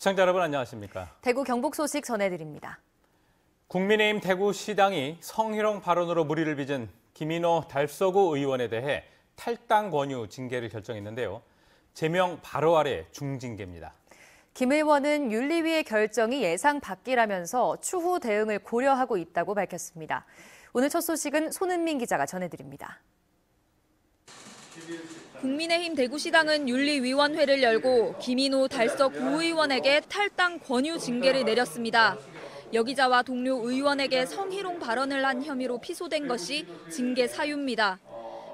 시청자 여러분 안녕하십니까? 대구 경북 소식 전해드립니다. 국민의힘 대구시당이 성희롱 발언으로 물의를 빚은 김인호 달서구 의원에 대해 탈당 권유 징계를 결정했는데요. 제명 바로 아래 중징계입니다. 김 의원은 윤리위의 결정이 예상 밖이라면서 추후 대응을 고려하고 있다고 밝혔습니다. 오늘 첫 소식은 손은민 기자가 전해드립니다. 국민의힘 대구시당은 윤리위원회를 열고 김인호 달서 구의원에게 탈당 권유 징계를 내렸습니다. 여기자와 동료 의원에게 성희롱 발언을 한 혐의로 피소된 것이 징계 사유입니다.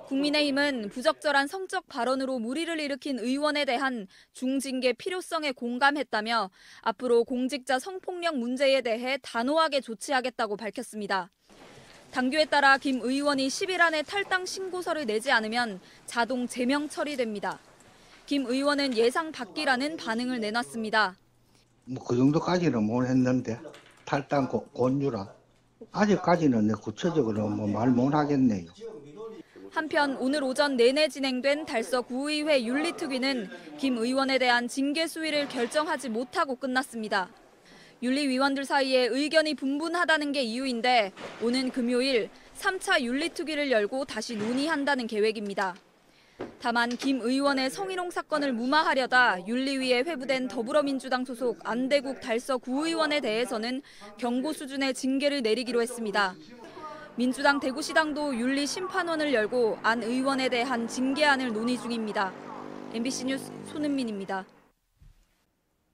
국민의힘은 부적절한 성적 발언으로 물의를 일으킨 의원에 대한 중징계 필요성에 공감했다며 앞으로 공직자 성폭력 문제에 대해 단호하게 조치하겠다고 밝혔습니다. 당규에 따라 김 의원이 10일 안에 탈당 신고서를 내지 않으면 자동 제명 처리됩니다. 김 의원은 예상 밖이라는 반응을 내놨습니다. 그 정도까지는 못 했는데 탈당 권유라. 아직까지는 구체적으로 말 못 하겠네요. 한편 오늘 오전 내내 진행된 달서 구의회 윤리특위는 김 의원에 대한 징계 수위를 결정하지 못하고 끝났습니다. 윤리위원들 사이에 의견이 분분하다는 게 이유인데 오는 금요일 3차 윤리특위를 열고 다시 논의한다는 계획입니다. 다만 김 의원의 성희롱 사건을 무마하려다 윤리위에 회부된 더불어민주당 소속 안대국 달서 구의원에 대해서는 경고 수준의 징계를 내리기로 했습니다. 민주당 대구시당도 윤리심판원을 열고 안 의원에 대한 징계안을 논의 중입니다. MBC 뉴스 손은민입니다.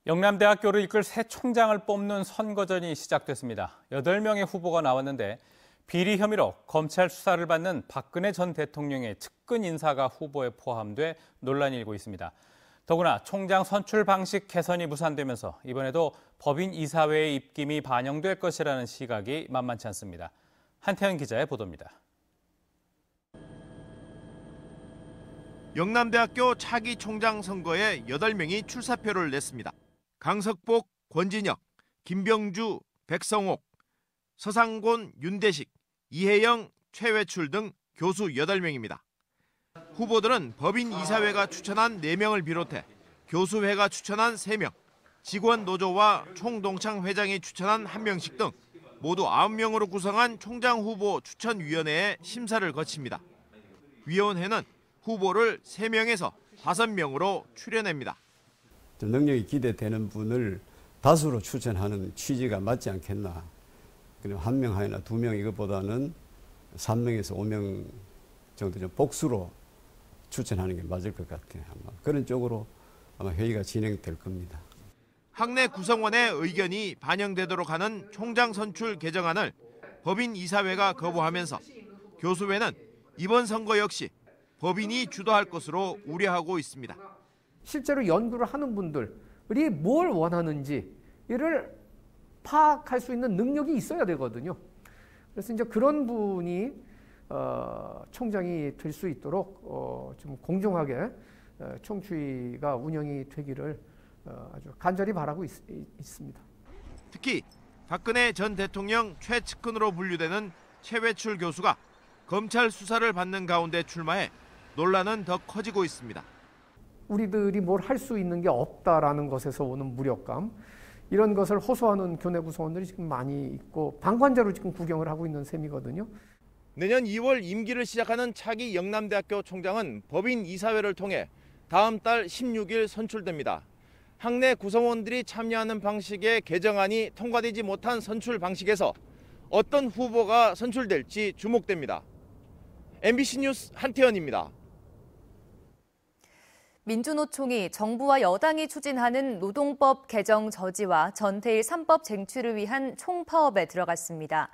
영남대학교를 이끌 새 총장을 뽑는 선거전이 시작됐습니다. 8명의 후보가 나왔는데 비리 혐의로 검찰 수사를 받는 박근혜 전 대통령의 측근 인사가 후보에 포함돼 논란이 일고 있습니다. 더구나 총장 선출 방식 개선이 무산되면서 이번에도 법인 이사회의 입김이 반영될 것이라는 시각이 만만치 않습니다. 한태현 기자의 보도입니다. 영남대학교 차기 총장 선거에 8명이 출사표를 냈습니다. 강석복, 권진혁, 김병주, 백성옥, 서상곤, 윤대식, 이혜영, 최외출 등 교수 8명입니다. 후보들은 법인 이사회가 추천한 4명을 비롯해 교수회가 추천한 3명, 직원 노조와 총동창 회장이 추천한 1명씩 등 모두 9명으로 구성한 총장 후보 추천위원회의 심사를 거칩니다. 위원회는 후보를 3명에서 5명으로 추려냅니다. 능력이 기대되는 분을 다수로 추천하는 취지가 맞지 않겠나. 그럼 1명 하나 2명 이것보다는 3명에서 5명 정도 좀 복수로 추천하는 게 맞을 것 같아요. 아마 그런 쪽으로 아마 회의가 진행될 겁니다. 학내 구성원의 의견이 반영되도록 하는 총장 선출 개정안을 법인 이사회가 거부하면서 교수회는 이번 선거 역시 법인이 주도할 것으로 우려하고 있습니다. 실제로 연구를 하는 분들이 뭘 원하는지 이를 파악할 수 있는 능력이 있어야 되거든요. 그래서 이제 그런 분이 총장이 될 수 있도록 좀 공정하게 총추위가 운영이 되기를 아주 간절히 바라고 있습니다. 특히 박근혜 전 대통령 최측근으로 분류되는 최외출 교수가 검찰 수사를 받는 가운데 출마해 논란은 더 커지고 있습니다. 우리들이 뭘 할 수 있는 게 없다라는 것에서 오는 무력감, 이런 것을 호소하는 교내 구성원들이 지금 많이 있고 방관자로 지금 구경을 하고 있는 셈이거든요. 내년 2월 임기를 시작하는 차기 영남대학교 총장은 법인 이사회를 통해 다음 달 16일 선출됩니다. 학내 구성원들이 참여하는 방식의 개정안이 통과되지 못한 선출 방식에서 어떤 후보가 선출될지 주목됩니다. MBC 뉴스 한태현입니다. 민주노총이 정부와 여당이 추진하는 노동법 개정 저지와 전태일 3법 쟁취를 위한 총파업에 들어갔습니다.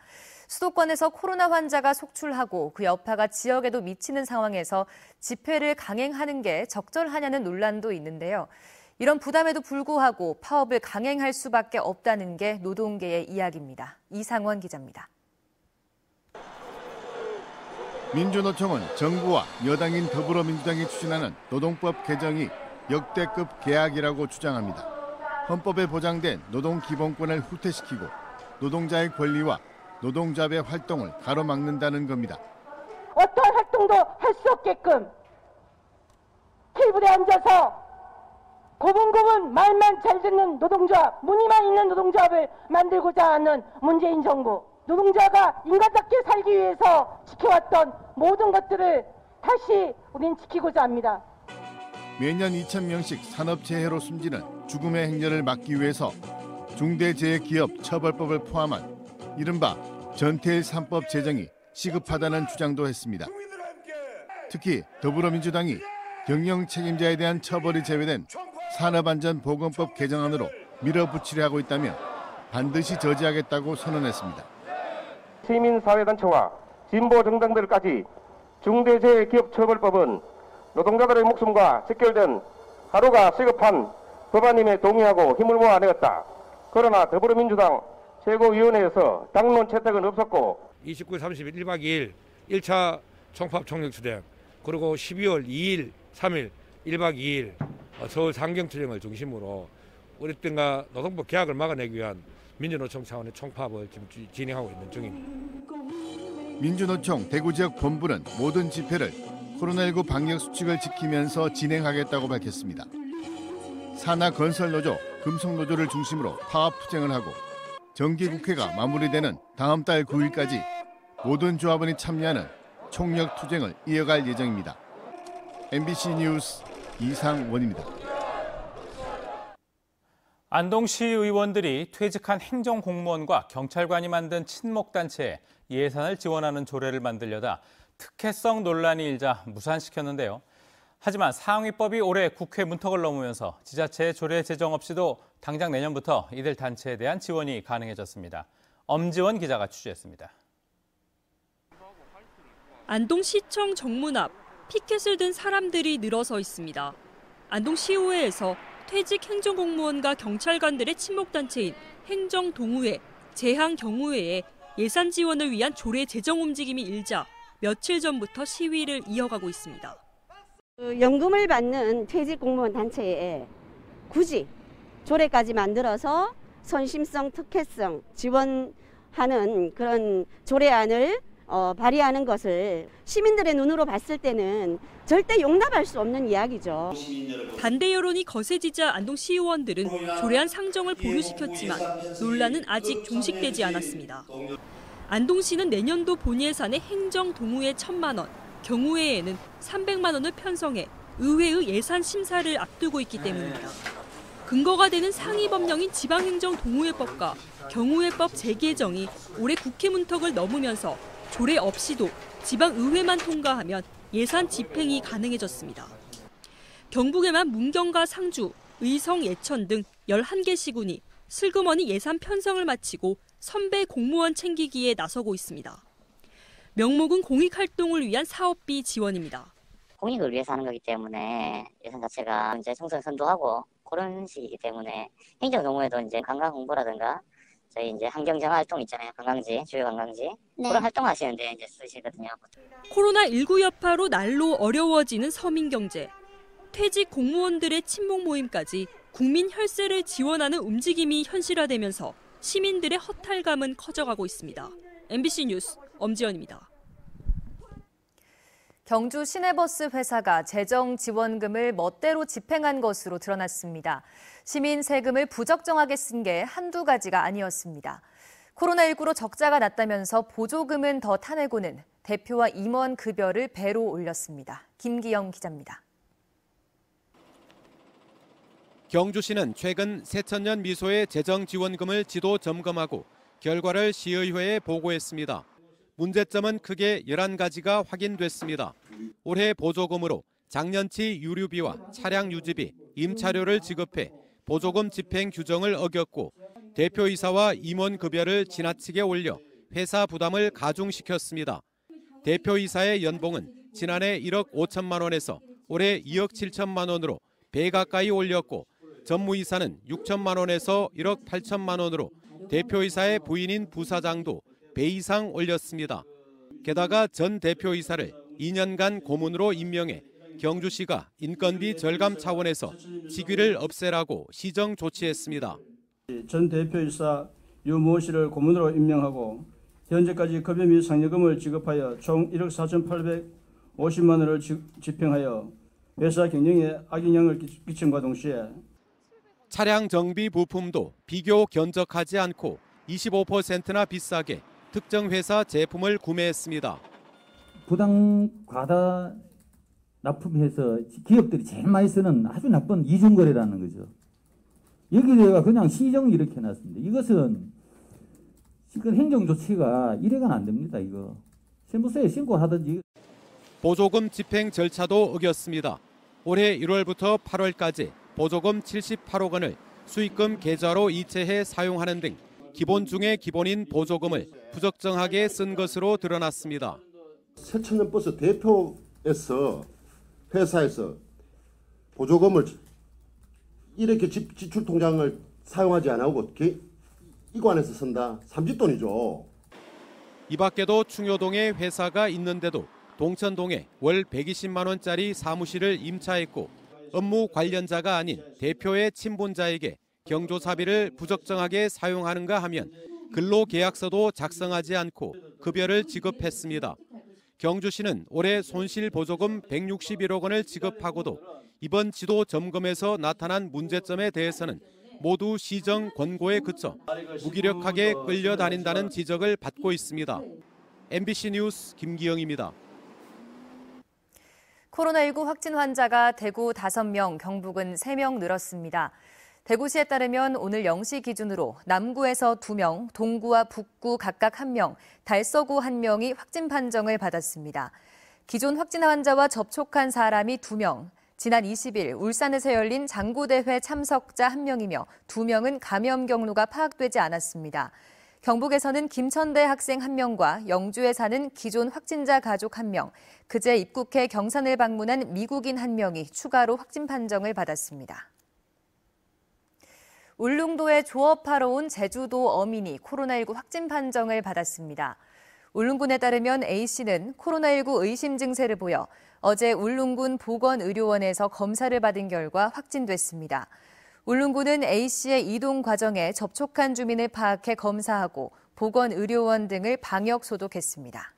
수도권에서 코로나 환자가 속출하고 그 여파가 지역에도 미치는 상황에서 집회를 강행하는 게 적절하냐는 논란도 있는데요. 이런 부담에도 불구하고 파업을 강행할 수밖에 없다는 게 노동계의 이야기입니다. 이상원 기자입니다. 민주노총은 정부와 여당인 더불어민주당이 추진하는 노동법 개정이 역대급 개악이라고 주장합니다. 헌법에 보장된 노동기본권을 후퇴시키고 노동자의 권리와 노동자의 활동을 가로막는다는 겁니다. 어떤 활동도 할 수 없게끔 테이블에 앉아서 고분고분 말만 잘 듣는 노동조합, 무늬만 있는 노동조합을 만들고자 하는 문재인 정부. 노동자가 인간답게 살기 위해서 지켜왔던 모든 것들을 다시 우린 지키고자 합니다. 매년 2,000명씩 산업재해로 숨지는 죽음의 행렬을 막기 위해서 중대재해기업 처벌법을 포함한 이른바 전태일 3법 제정이 시급하다는 주장도 했습니다. 특히 더불어민주당이 경영 책임자에 대한 처벌이 제외된 산업안전보건법 개정안으로 밀어붙이려 하고 있다며 반드시 저지하겠다고 선언했습니다. 시민사회단체와 진보정당들까지 중대재해기업처벌법은 노동자들의 목숨과 직결된 하루가 시급한 법안임에 동의하고 힘을 모아내었다. 그러나 더불어민주당 최고위원회에서 당론 채택은 없었고 29, 30일 1박 2일 1차 총파업 총력투쟁 그리고 12월 2일, 3일 1박 2일 서울 상경투쟁을 중심으로 어쨌든가 노동법 개혁을 막아내기 위한 민주노총 차원의 총파업을 지금 진행하고 있는 중입니다. 민주노총 대구지역 본부는 모든 집회를 코로나19 방역 수칙을 지키면서 진행하겠다고 밝혔습니다. 산하건설노조, 금속노조를 중심으로 파업투쟁을 하고 정기국회가 마무리되는 다음 달 9일까지 모든 조합원이 참여하는 총력투쟁을 이어갈 예정입니다. MBC 뉴스 이상원입니다. 안동시 의원들이 퇴직한 행정공무원과 경찰관이 만든 친목단체에 예산을 지원하는 조례를 만들려다 특혜성 논란이 일자 무산시켰는데요. 하지만 상위법이 올해 국회 문턱을 넘으면서 지자체의 조례 제정 없이도 당장 내년부터 이들 단체에 대한 지원이 가능해졌습니다. 엄지원 기자가 취재했습니다. 안동시청 정문 앞 피켓을 든 사람들이 늘어서 있습니다. 안동시의회에서 퇴직 행정공무원과 경찰관들의 친목단체인 행정동우회, 재향경우회에 예산 지원을 위한 조례 제정 움직임이 일자 며칠 전부터 시위를 이어가고 있습니다. 연금을 받는 퇴직 공무원 단체에 굳이 조례까지 만들어서 선심성, 특혜성 지원하는 그런 조례안을 발의하는 것을 시민들의 눈으로 봤을 때는 절대 용납할 수 없는 이야기죠. 반대 여론이 거세지자 안동시의원들은 조례안 상정을 보류시켰지만 논란은 아직 종식되지 않았습니다. 안동시는 내년도 본예산에 행정동우회 1,000만 원, 경우회에는 300만 원을 편성해 의회의 예산 심사를 앞두고 있기 때문입니다. 근거가 되는 상위 법령인 지방행정동우회법과 경우회법 재개정이 올해 국회 문턱을 넘으면서 조례 없이도 지방의회만 통과하면 예산 집행이 가능해졌습니다. 경북에만 문경과 상주, 의성, 예천 등 11개 시군이 슬그머니 예산 편성을 마치고 선배 공무원 챙기기에 나서고 있습니다. 명목은 공익활동을 위한 사업비 지원입니다. 공익을 위해서 하는 거기 때문에 예산 자체가 이제 총선 선도하고 그런 시기이기 때문에 행정동호회도 이제 관광 홍보라든가 저희 이제 환경정화 활동 있잖아요. 관광지, 주요 관광지. 네. 그런 활동하시는데 이제 쓰시거든요. 코로나19 여파로 날로 어려워지는 서민경제. 퇴직 공무원들의 친목 모임까지 국민 혈세를 지원하는 움직임이 현실화되면서 시민들의 허탈감은 커져가고 있습니다. MBC 뉴스 엄지연입니다. 경주 시내버스 회사가 재정지원금을 멋대로 집행한 것으로 드러났습니다. 시민 세금을 부적정하게 쓴 게 한두 가지가 아니었습니다. 코로나19로 적자가 났다면서 보조금은 더 타내고는 대표와 임원 급여를 배로 올렸습니다. 김기영 기자입니다. 경주시는 최근 새천년 미소의 재정지원금을 지도 점검하고 결과를 시의회에 보고했습니다. 문제점은 크게 11가지가 확인됐습니다. 올해 보조금으로 작년치 유류비와 차량 유지비, 임차료를 지급해 보조금 집행 규정을 어겼고 대표이사와 임원급여를 지나치게 올려 회사 부담을 가중시켰습니다. 대표이사의 연봉은 지난해 1억 5천만 원에서 올해 2억 7천만 원으로 배 가까이 올렸고 전무이사는 6천만 원에서 1억 8천만 원으로 대표이사의 부인인 부사장도 배 이상 올렸습니다. 게다가 전 대표이사를 2년간 고문으로 임명해 경주시가 인건비 절감 차원에서 직위를 없애라고 시정 조치했습니다. 전 대표이사 유모 씨를 고문으로 임명하고 현재까지 급여 및 상여금을 지급하여 총 1억 4,850만 원을 집행하여 회사 경영에 악영향을 끼친과 동시에 차량 정비 부품도 비교 견적하지 않고 25%나 비싸게 특정 회사 제품을 구매했습니다. 부당 과다 납품해서 기업들이 제일 많이 쓰는 아주 나쁜 이중거래라는 거죠. 여기다가 그냥 시정 이렇게 해놨습니다. 이것은 지금 행정 조치가 이래가는 안 됩니다. 이거 세무서에 신고하든지. 보조금 집행 절차도 어겼습니다. 올해 1월부터 8월까지 보조금 78억 원을 수익금 계좌로 이체해 사용하는 등 기본 중에 기본인 보조금을 부적정하게 쓴 것으로 드러났습니다. 새천년버스 대표에서 회사에서 보조금을 이렇게 지출 통장을 사용하지 않고 이관해서 쓴다. 삼짓돈이죠. 이 밖에도 충효동에 회사가 있는데도 동천동에 월 120만 원짜리 사무실을 임차했고 업무 관련자가 아닌 대표의 친분자에게 경조사비를 부적정하게 사용하는가 하면 근로계약서도 작성하지 않고 급여를 지급했습니다. 경주시는 올해 손실보조금 161억 원을 지급하고도 이번 지도 점검에서 나타난 문제점에 대해서는 모두 시정 권고에 그쳐 무기력하게 끌려다닌다는 지적을 받고 있습니다. MBC 뉴스 김기영입니다. 코로나19 확진 환자가 대구 5명, 경북은 3명 늘었습니다. 대구시에 따르면 오늘 0시 기준으로 남구에서 2명, 동구와 북구 각각 1명, 달서구 1명이 확진 판정을 받았습니다. 기존 확진 환자와 접촉한 사람이 2명, 지난 20일 울산에서 열린 장구대회 참석자 1명이며 2명은 감염 경로가 파악되지 않았습니다. 경북에서는 김천대 학생 1명과 영주에 사는 기존 확진자 가족 1명, 그제 입국해 경산을 방문한 미국인 1명이 추가로 확진 판정을 받았습니다. 울릉도에 조업하러 온 제주도 어민이 코로나19 확진 판정을 받았습니다. 울릉군에 따르면 A씨는 코로나19 의심 증세를 보여 어제 울릉군 보건의료원에서 검사를 받은 결과 확진됐습니다. 울릉군은 A씨의 이동 과정에 접촉한 주민을 파악해 검사하고 보건의료원 등을 방역 소독했습니다.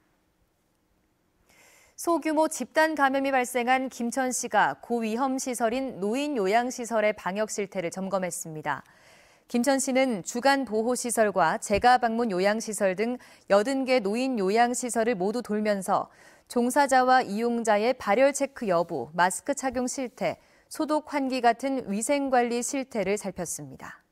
소규모 집단 감염이 발생한 김천시가 고위험 시설인 노인 요양시설의 방역 실태를 점검했습니다. 김천시는 주간 보호시설과 재가 방문 요양시설 등 80개 노인 요양시설을 모두 돌면서 종사자와 이용자의 발열 체크 여부, 마스크 착용 실태, 소독 환기 같은 위생관리 실태를 살폈습니다.